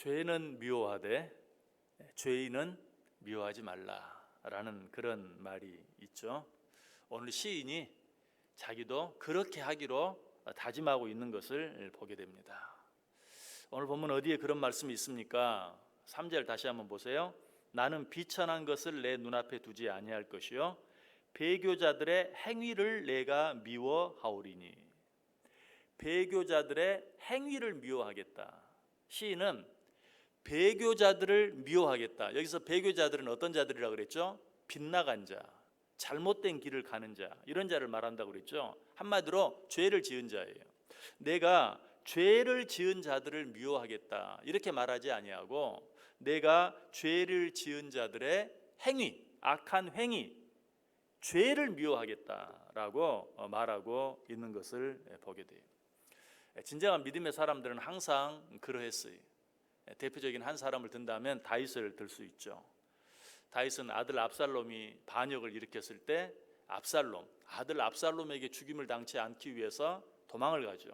죄는 미워하되 죄인은 미워하지 말라라는 그런 말이 있죠. 오늘 시인이 자기도 그렇게 하기로 다짐하고 있는 것을 보게 됩니다. 오늘 본문 어디에 그런 말씀이 있습니까? 3절 다시 한번 보세요. 나는 비천한 것을 내 눈앞에 두지 아니할 것이요 배교자들의 행위를 내가 미워하오리니. 배교자들의 행위를 미워하겠다. 시인은 배교자들을 미워하겠다. 여기서 배교자들은 어떤 자들이라고 그랬죠? 빗나간 자, 잘못된 길을 가는 자, 이런 자를 말한다고 그랬죠. 한마디로 죄를 지은 자예요. 내가 죄를 지은 자들을 미워하겠다 이렇게 말하지 아니하고 내가 죄를 지은 자들의 행위, 악한 행위, 죄를 미워하겠다라고 말하고 있는 것을 보게 돼요. 진정한 믿음의 사람들은 항상 그러했어요. 대표적인 한 사람을 든다면 다윗을 들 수 있죠. 다윗은 아들 압살롬이 반역을 일으켰을 때 아들 압살롬에게 죽임을 당치 않기 위해서 도망을 가죠.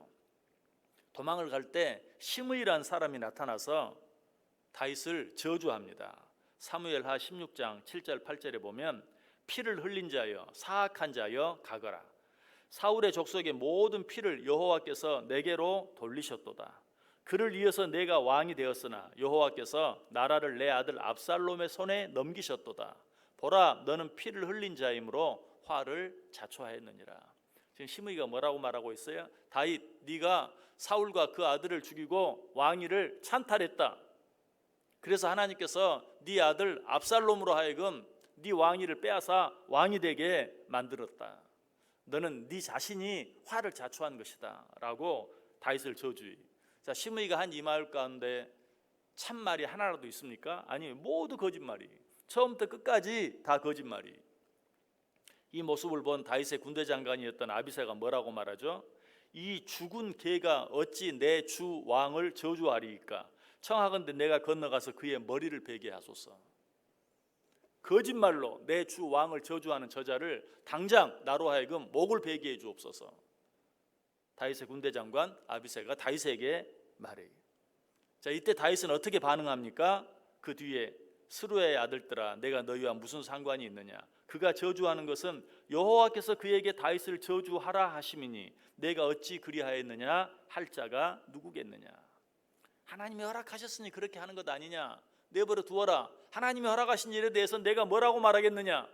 도망을 갈 때 시므이라는 사람이 나타나서 다윗을 저주합니다. 사무엘하 16장 7절 8절에 보면 피를 흘린 자여 사악한 자여 가거라. 사울의 족속의 모든 피를 여호와께서 내게로 돌리셨도다. 그를 이어서 내가 왕이 되었으나 여호와께서 나라를 내 아들 압살롬의 손에 넘기셨도다. 보라, 너는 피를 흘린 자이므로 화를 자초하였느니라. 지금 시므이가 뭐라고 말하고 있어요? 다윗, 네가 사울과 그 아들을 죽이고 왕위를 찬탈했다. 그래서 하나님께서 네 아들 압살롬으로 하여금 네 왕위를 빼앗아 왕이 되게 만들었다. 너는 네 자신이 화를 자초한 것이다 라고 다윗을 저주해. 자, 시므이가 한 이 말 가운데 참말이 하나라도 있습니까? 아니, 모두 거짓말이. 처음부터 끝까지 다 거짓말이. 이 모습을 본 다윗의 군대 장관이었던 아비새가 뭐라고 말하죠? 이 죽은 개가 어찌 내 주 왕을 저주하리이까? 청하건대 내가 건너가서 그의 머리를 베게 하소서. 거짓말로 내 주 왕을 저주하는 저자를 당장 나로 하여금 목을 베게 해 주옵소서. 다윗의 군대 장관 아비새가 다윗에게 말해요. 자, 이때 다윗은 어떻게 반응합니까? 그 뒤에 스루의 아들들아, 내가 너희와 무슨 상관이 있느냐? 그가 저주하는 것은 여호와께서 그에게 다윗을 저주하라 하심이니 내가 어찌 그리하였느냐 할 자가 누구겠느냐? 하나님이 허락하셨으니 그렇게 하는 것 아니냐? 내버려 두어라. 하나님이 허락하신 일에 대해서 내가 뭐라고 말하겠느냐?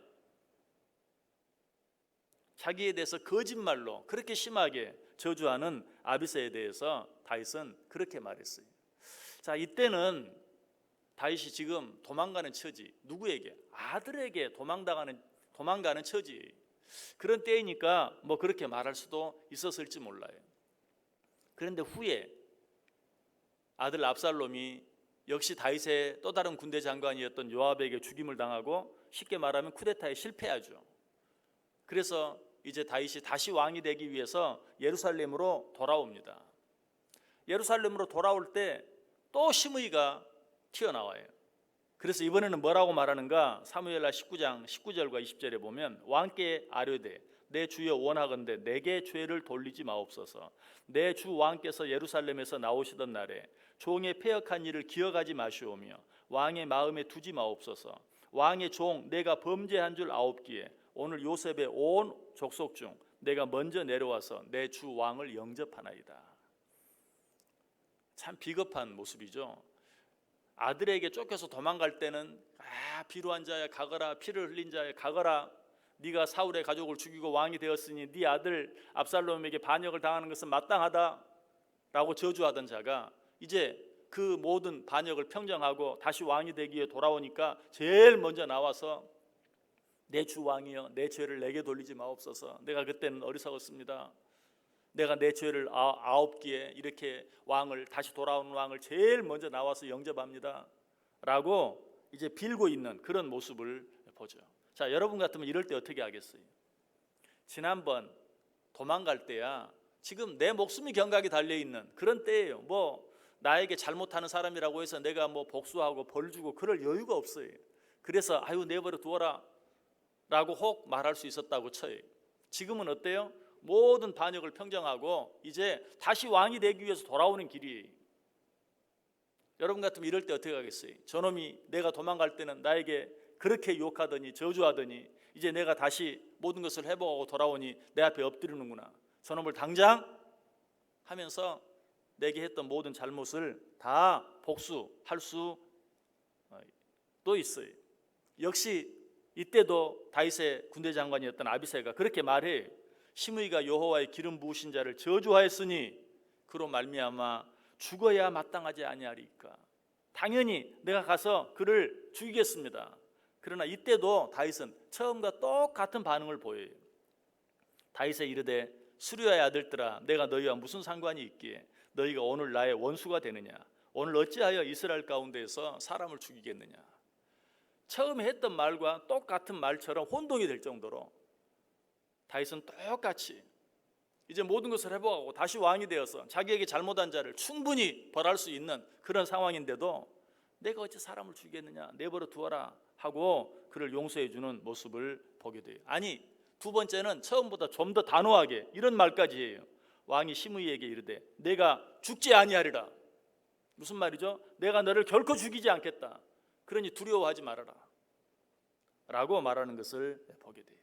자기에 대해서 거짓말로 그렇게 심하게 저주하는 아비새에 대해서 다윗은 그렇게 말했어요. 자, 이때는 다윗이 지금 도망가는 처지. 누구에게? 아들에게 도망가는 처지. 그런 때이니까 뭐 그렇게 말할 수도 있었을지 몰라요. 그런데 후에 아들 압살롬이 역시 다윗의 또 다른 군대 장관이었던 요압에게 죽임을 당하고 쉽게 말하면 쿠데타에 실패하죠. 그래서 이제 다윗이 다시 왕이 되기 위해서 예루살렘으로 돌아옵니다. 예루살렘으로 돌아올 때 또 시므이가 튀어나와요. 그래서 이번에는 뭐라고 말하는가? 사무엘하 19장 19절과 20절에 보면 왕께 아뢰되 내 주여 원하건대 내게 죄를 돌리지 마옵소서. 내 주 왕께서 예루살렘에서 나오시던 날에 종의 패역한 일을 기억하지 마시오며 왕의 마음에 두지 마옵소서. 왕의 종 내가 범죄한 줄 아옵기에 오늘 요셉의 온 족속 중 내가 먼저 내려와서 내 주 왕을 영접하나이다. 참 비겁한 모습이죠. 아들에게 쫓겨서 도망갈 때는 비루한 자야 가거라, 피를 흘린 자야 가거라, 네가 사울의 가족을 죽이고 왕이 되었으니 네 아들 압살롬에게 반역을 당하는 것은 마땅하다라고 저주하던 자가 이제 그 모든 반역을 평정하고 다시 왕이 되기 위해 돌아오니까 제일 먼저 나와서 내 주 왕이여 내 죄를 내게 돌리지 마옵소서. 내가 그때는 어리석었습니다. 내가 내 죄를 아옵기에 이렇게 왕을 다시 돌아오는 왕을 제일 먼저 나와서 영접합니다 라고 이제 빌고 있는 그런 모습을 보죠. 자, 여러분 같으면 이럴 때 어떻게 하겠어요? 지난번 도망갈 때야 지금 내 목숨이 경각이 달려있는 그런 때예요. 뭐 나에게 잘못하는 사람이라고 해서 내가 뭐 복수하고 벌 주고 그럴 여유가 없어요. 그래서 아유 내버려 두어라 라고 혹 말할 수 있었다고 쳐요. 지금은 어때요? 모든 반역을 평정하고 이제 다시 왕이 되기 위해서 돌아오는 길이에요. 여러분 같으면 이럴 때 어떻게 하겠어요? 저놈이 내가 도망갈 때는 나에게 그렇게 욕하더니 저주하더니 이제 내가 다시 모든 것을 회복하고 돌아오니 내 앞에 엎드리는구나. 저놈을 당장 하면서 내게 했던 모든 잘못을 다 복수할 수도 있어요. 역시 이때도 다윗의 군대 장관이었던 아비새가 그렇게 말해. 시므이가 여호와의 기름 부으신 자를 저주하였으니 그로 말미암아 죽어야 마땅하지 아니하리까. 당연히 내가 가서 그를 죽이겠습니다. 그러나 이때도 다윗은 처음과 똑같은 반응을 보여요. 다윗에 이르되 수리아의 아들들아, 내가 너희와 무슨 상관이 있기에 너희가 오늘 나의 원수가 되느냐? 오늘 어찌하여 이스라엘 가운데에서 사람을 죽이겠느냐? 처음에 했던 말과 똑같은 말처럼 혼동이 될 정도로 다윗은 똑같이 이제 모든 것을 회복하고 다시 왕이 되어서 자기에게 잘못한 자를 충분히 벌할 수 있는 그런 상황인데도 내가 어찌 사람을 죽이겠느냐, 내버려 두어라 하고 그를 용서해 주는 모습을 보게 돼요. 아니, 두 번째는 처음보다 좀 더 단호하게 이런 말까지 해요. 왕이 시므이에게 이르되 내가 죽지 아니하리라. 무슨 말이죠? 내가 너를 결코 죽이지 않겠다. 그러니 두려워하지 말아라 라고 말하는 것을 보게 돼요.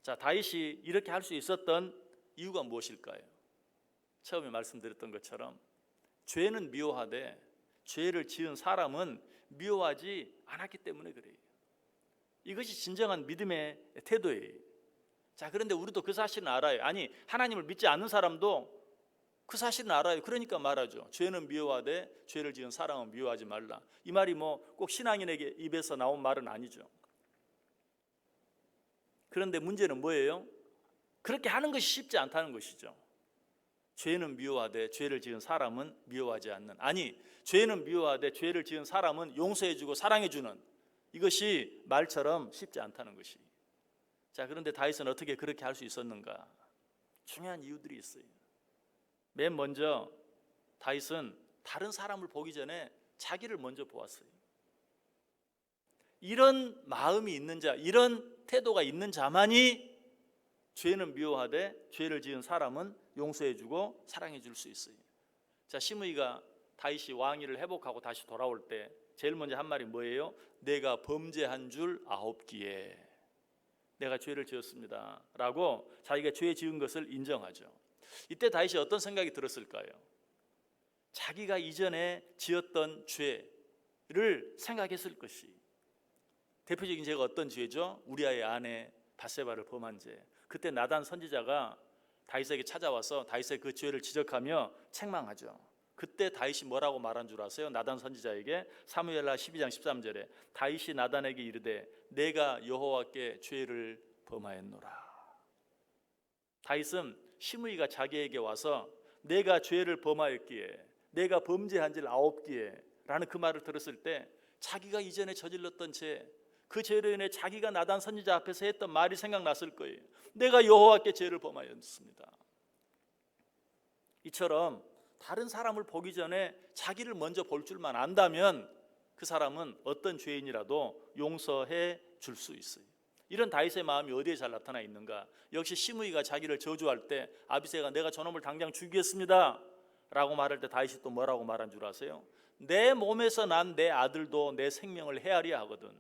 자, 다윗이 이렇게 할 수 있었던 이유가 무엇일까요? 처음에 말씀드렸던 것처럼 죄는 미워하되 죄를 지은 사람은 미워하지 않았기 때문에 그래요. 이것이 진정한 믿음의 태도예요. 자, 그런데 우리도 그 사실은 알아요. 아니, 하나님을 믿지 않는 사람도 그 사실은 알아요. 그러니까 말하죠. 죄는 미워하되 죄를 지은 사람은 미워하지 말라. 이 말이 뭐 꼭 신앙인에게 입에서 나온 말은 아니죠. 그런데 문제는 뭐예요? 그렇게 하는 것이 쉽지 않다는 것이죠. 죄는 미워하되 죄를 지은 사람은 미워하지 않는. 아니, 죄는 미워하되 죄를 지은 사람은 용서해주고 사랑해주는. 이것이 말처럼 쉽지 않다는 것이. 자, 그런데 다윗은 어떻게 그렇게 할 수 있었는가? 중요한 이유들이 있어요. 맨 먼저 다윗은 다른 사람을 보기 전에 자기를 먼저 보았어요. 이런 마음이 있는 자, 이런 태도가 있는 자만이 죄는 미워하되 죄를 지은 사람은 용서해주고 사랑해줄 수 있어요. 자, 시므이가 다윗이 왕위를 회복하고 다시 돌아올 때 제일 먼저 한 말이 뭐예요? 내가 범죄한 줄 아옵기에 내가 죄를 지었습니다 라고 자기가 죄 지은 것을 인정하죠. 이때 다윗이 어떤 생각이 들었을까요? 자기가 이전에 지었던 죄를 생각했을 것이. 대표적인 죄가 어떤 죄죠? 우리아의 아내 밧세바를 범한 죄. 그때 나단 선지자가 다윗에게 찾아와서 다윗의 그 죄를 지적하며 책망하죠. 그때 다윗이 뭐라고 말한 줄 아세요? 나단 선지자에게 사무엘하 12장 13절에 다윗이 나단에게 이르되 내가 여호와께 죄를 범하였노라. 다윗은 시므이가 자기에게 와서 내가 죄를 범하였기에 내가 범죄한 질 아옵기에 라는 그 말을 들었을 때 자기가 이전에 저질렀던 죄, 그 죄로 인해 자기가 나단 선지자 앞에서 했던 말이 생각났을 거예요. 내가 여호와께 죄를 범하였습니다. 이처럼 다른 사람을 보기 전에 자기를 먼저 볼 줄만 안다면 그 사람은 어떤 죄인이라도 용서해 줄 수 있어요. 이런 다윗의 마음이 어디에 잘 나타나 있는가? 역시 시므이가 자기를 저주할 때 아비새가 내가 저놈을 당장 죽이겠습니다 라고 말할 때 다윗이 또 뭐라고 말한 줄 아세요? 내 몸에서 난 내 아들도 내 생명을 헤아려 하거든.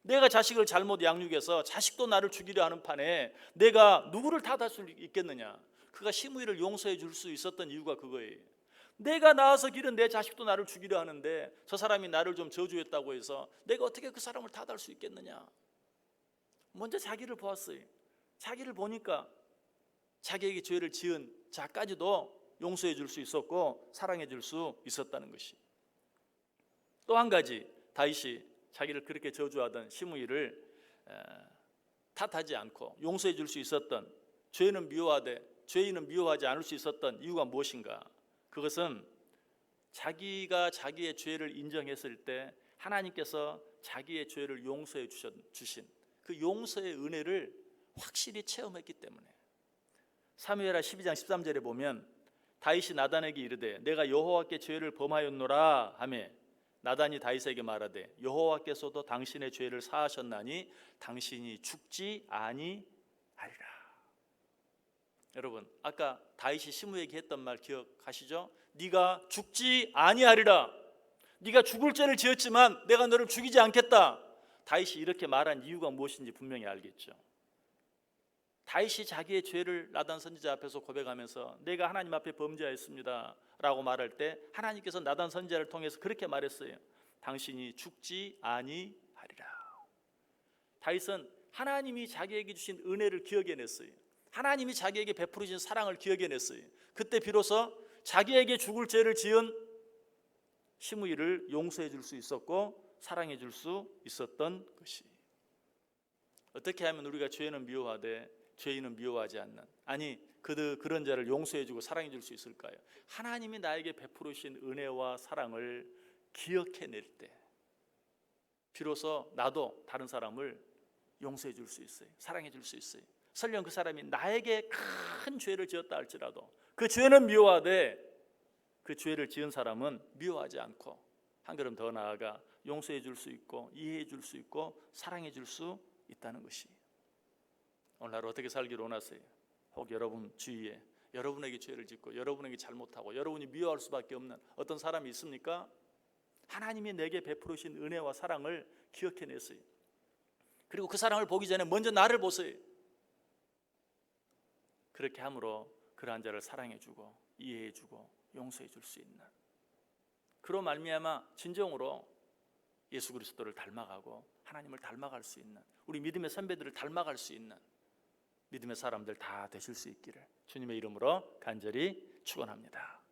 내가 자식을 잘못 양육해서 자식도 나를 죽이려 하는 판에 내가 누구를 탓할 수 있겠느냐? 그가 시므이를 용서해 줄 수 있었던 이유가 그거예요. 내가 낳아서 기른 내 자식도 나를 죽이려 하는데 저 사람이 나를 좀 저주했다고 해서 내가 어떻게 그 사람을 탓할 수 있겠느냐? 먼저 자기를 보았어요. 자기를 보니까 자기에게 죄를 지은 자까지도 용서해 줄 수 있었고 사랑해 줄 수 있었다는 것이. 또 한 가지, 다윗이 자기를 그렇게 저주하던 시므이를 탓하지 않고 용서해 줄 수 있었던, 죄는 미워하되 죄인은 미워하지 않을 수 있었던 이유가 무엇인가? 그것은 자기가 자기의 죄를 인정했을 때 하나님께서 자기의 죄를 용서해 주신 그 용서의 은혜를 확실히 체험했기 때문에. 사무엘하 12장 13절에 보면 다윗이 나단에게 이르되 내가 여호와께 죄를 범하였노라 하매 나단이 다윗에게 말하되 여호와께서도 당신의 죄를 사하셨나니 당신이 죽지 아니하리라. 여러분, 아까 다윗이 시므이에게 했던 말 기억하시죠? 네가 죽지 아니하리라. 네가 죽을 죄를 지었지만 내가 너를 죽이지 않겠다. 다윗이 이렇게 말한 이유가 무엇인지 분명히 알겠죠. 다윗이 자기의 죄를 나단 선지자 앞에서 고백하면서 내가 하나님 앞에 범죄하였습니다 라고 말할 때 하나님께서 나단 선지자를 통해서 그렇게 말했어요. 당신이 죽지 아니하리라. 다윗은 하나님이 자기에게 주신 은혜를 기억해냈어요. 하나님이 자기에게 베풀으신 사랑을 기억해냈어요. 그때 비로소 자기에게 죽을 죄를 지은 시므이를 용서해 줄 수 있었고 사랑해 줄 수 있었던 것이. 어떻게 하면 우리가 죄는 미워하되 죄인은 미워하지 않는, 아니 그런 자를 용서해 주고 사랑해 줄 수 있을까요? 하나님이 나에게 베풀으신 은혜와 사랑을 기억해낼 때 비로소 나도 다른 사람을 용서해 줄 수 있어요. 사랑해 줄 수 있어요. 설령 그 사람이 나에게 큰 죄를 지었다 할지라도 그 죄는 미워하되 그 죄를 지은 사람은 미워하지 않고 한 걸음 더 나아가 용서해 줄 수 있고 이해해 줄 수 있고 사랑해 줄 수 있다는 것이. 오늘 하루 어떻게 살기를 원하세요? 혹 여러분 주위에 여러분에게 죄를 짓고 여러분에게 잘못하고 여러분이 미워할 수밖에 없는 어떤 사람이 있습니까? 하나님이 내게 베풀으신 은혜와 사랑을 기억해냈어요. 그리고 그 사랑을 보기 전에 먼저 나를 보세요. 그렇게 함으로 그러한 자를 사랑해주고 이해해주고 용서해줄 수 있는, 그로 말미암아 진정으로 예수 그리스도를 닮아가고 하나님을 닮아갈 수 있는, 우리 믿음의 선배들을 닮아갈 수 있는 믿음의 사람들 다 되실 수 있기를 주님의 이름으로 간절히 축원합니다.